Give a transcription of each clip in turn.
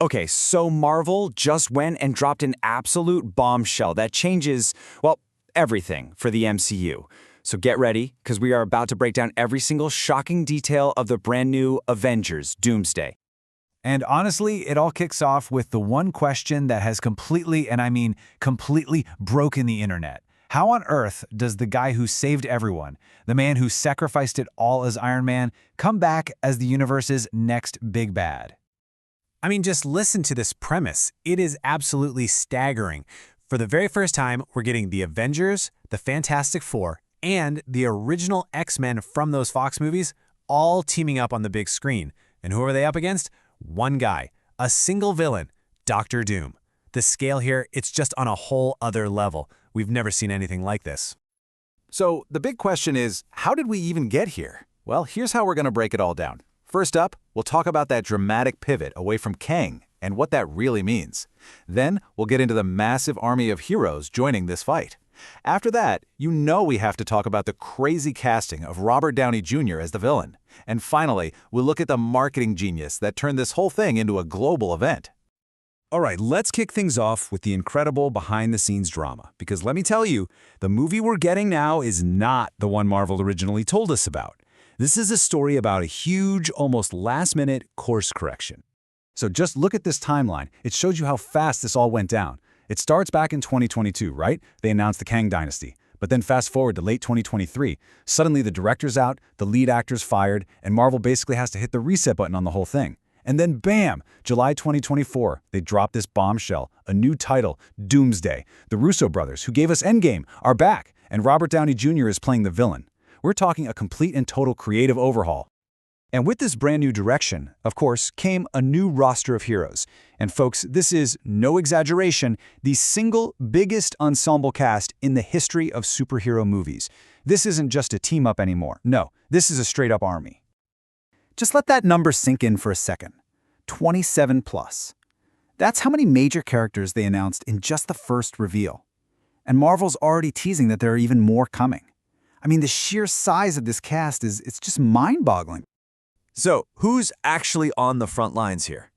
Okay, so Marvel just went and dropped an absolute bombshell that changes, well, everything for the MCU. So get ready, because we are about to break down every single shocking detail of the brand new Avengers Doomsday. And honestly, it all kicks off with the one question that has completely, and I mean completely, broken the internet. How on earth does the guy who saved everyone, the man who sacrificed it all as Iron Man, come back as the universe's next big bad? I mean, just listen to this premise. It is absolutely staggering. For the very first time, we're getting the Avengers, the Fantastic Four, and the original X-Men from those Fox movies all teaming up on the big screen. And who are they up against? One guy, a single villain, Doctor Doom. The scale here, it's just on a whole other level. We've never seen anything like this. So the big question is, how did we even get here? Well, here's how we're going to break it all down. First up, we'll talk about that dramatic pivot away from Kang and what that really means. Then we'll get into the massive army of heroes joining this fight. After that, you know we have to talk about the crazy casting of Robert Downey Jr. as the villain. And finally, we'll look at the marketing genius that turned this whole thing into a global event. All right, let's kick things off with the incredible behind-the-scenes drama, because let me tell you, the movie we're getting now is not the one Marvel originally told us about. This is a story about a huge, almost last-minute course correction. So just look at this timeline. It shows you how fast this all went down. It starts back in 2022, right? They announced the Kang Dynasty. But then fast forward to late 2023. Suddenly the director's out, the lead actor's fired, and Marvel basically has to hit the reset button on the whole thing. And then bam, July 2024, they dropped this bombshell, a new title, Doomsday. The Russo brothers, who gave us Endgame, are back, and Robert Downey Jr. is playing the villain. We're talking a complete and total creative overhaul. And with this brand new direction, of course, came a new roster of heroes. And folks, this is, no exaggeration, the single biggest ensemble cast in the history of superhero movies. This isn't just a team-up anymore. No, this is a straight-up army. Just let that number sink in for a second. 27 plus. That's how many major characters they announced in just the first reveal. And Marvel's already teasing that there are even more coming. I mean, the sheer size of this cast it's just mind-boggling. So, who's actually on the front lines here?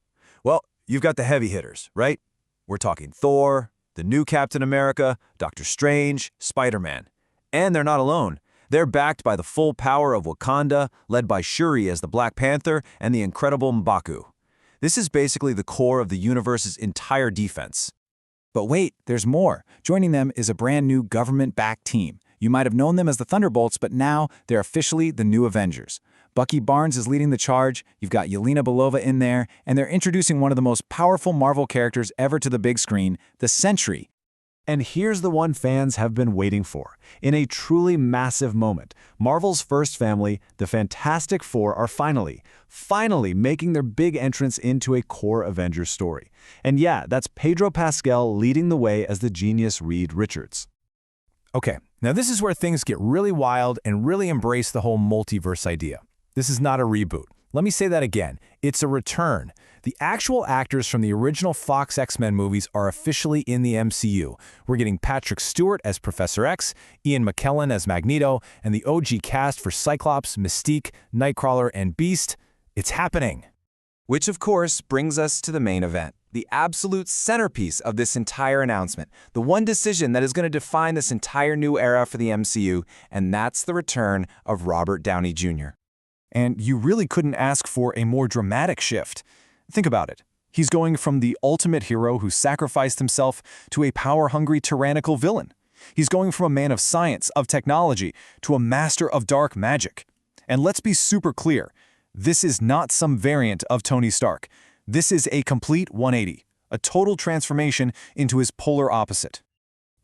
Well, you've got the heavy hitters, right? We're talking Thor, the new Captain America, Doctor Strange, Spider-Man. And they're not alone. They're backed by the full power of Wakanda, led by Shuri as the Black Panther and the incredible M'Baku. This is basically the core of the universe's entire defense. But wait, there's more. Joining them is a brand new government-backed team. You might have known them as the Thunderbolts, but now they're officially the new Avengers. Bucky Barnes is leading the charge, you've got Yelena Belova in there, and they're introducing one of the most powerful Marvel characters ever to the big screen, the Sentry. And here's the one fans have been waiting for. In a truly massive moment, Marvel's first family, the Fantastic Four, are finally making their big entrance into a core Avengers story. And yeah, that's Pedro Pascal leading the way as the genius Reed Richards. Okay, now this is where things get really wild and really embrace the whole multiverse idea. This is not a reboot. Let me say that again. It's a return. The actual actors from the original Fox X-Men movies are officially in the MCU. We're getting Patrick Stewart as Professor X, Ian McKellen as Magneto, and the OG cast for Cyclops, Mystique, Nightcrawler, and Beast. It's happening. Which, of course, brings us to the main event, the absolute centerpiece of this entire announcement, the one decision that is going to define this entire new era for the MCU, and that's the return of Robert Downey Jr. And you really couldn't ask for a more dramatic shift. Think about it. He's going from the ultimate hero who sacrificed himself to a power-hungry, tyrannical villain. He's going from a man of science, of technology, to a master of dark magic. And let's be super clear. This is not some variant of Tony Stark. This is a complete 180, a total transformation into his polar opposite.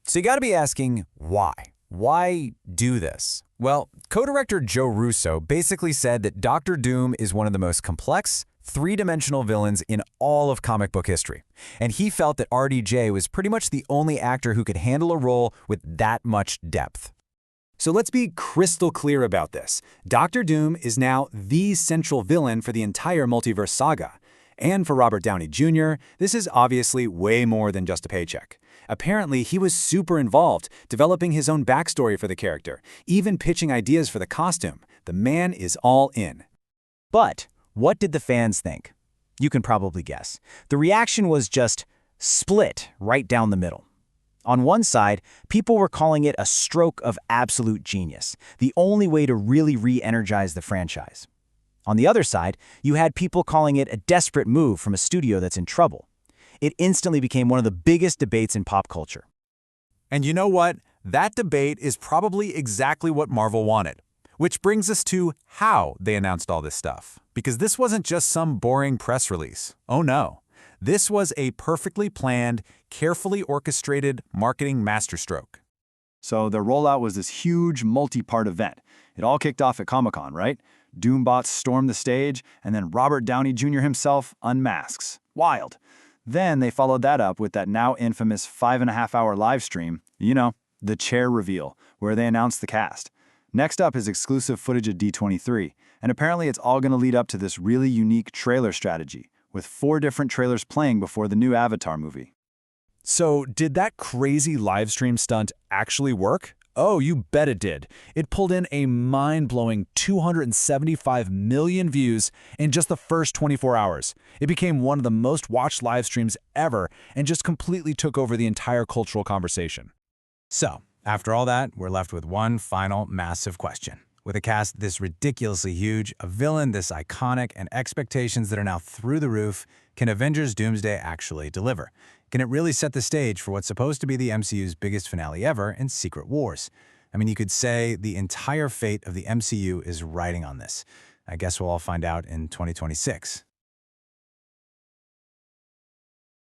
So you gotta be asking, why? Why do this? Well, co-director Joe Russo basically said that Doctor Doom is one of the most complex, three-dimensional villains in all of comic book history. And he felt that RDJ was pretty much the only actor who could handle a role with that much depth. So let's be crystal clear about this. Doctor Doom is now the central villain for the entire multiverse saga. And for Robert Downey Jr., this is obviously way more than just a paycheck. Apparently, he was super involved, developing his own backstory for the character, even pitching ideas for the costume. The man is all in. But what did the fans think? You can probably guess. The reaction was just split right down the middle. On one side, people were calling it a stroke of absolute genius, the only way to really re-energize the franchise. On the other side, you had people calling it a desperate move from a studio that's in trouble. It instantly became one of the biggest debates in pop culture. And you know what? That debate is probably exactly what Marvel wanted. Which brings us to how they announced all this stuff. Because this wasn't just some boring press release. Oh no. This was a perfectly planned, carefully orchestrated marketing masterstroke. So the rollout was this huge multi-part event. It all kicked off at Comic-Con, right? Doombots stormed the stage, and then Robert Downey Jr. himself unmasks. Wild. Then they followed that up with that now infamous 5.5-hour live stream, the chair reveal, where they announced the cast. Next up is exclusive footage of D23, and apparently it's all going to lead up to this really unique trailer strategy, with 4 different trailers playing before the new Avatar movie. So, did that crazy live stream stunt actually work? Oh, you bet it did. It pulled in a mind-blowing 275 million views in just the first 24 hours. It became one of the most watched live streams ever and just completely took over the entire cultural conversation. So, after all that, we're left with one final massive question. With a cast this ridiculously huge, a villain this iconic, and expectations that are now through the roof, can Avengers Doomsday actually deliver? Can it really set the stage for what's supposed to be the MCU's biggest finale ever in Secret Wars? I mean, you could say the entire fate of the MCU is riding on this. I guess we'll all find out in 2026.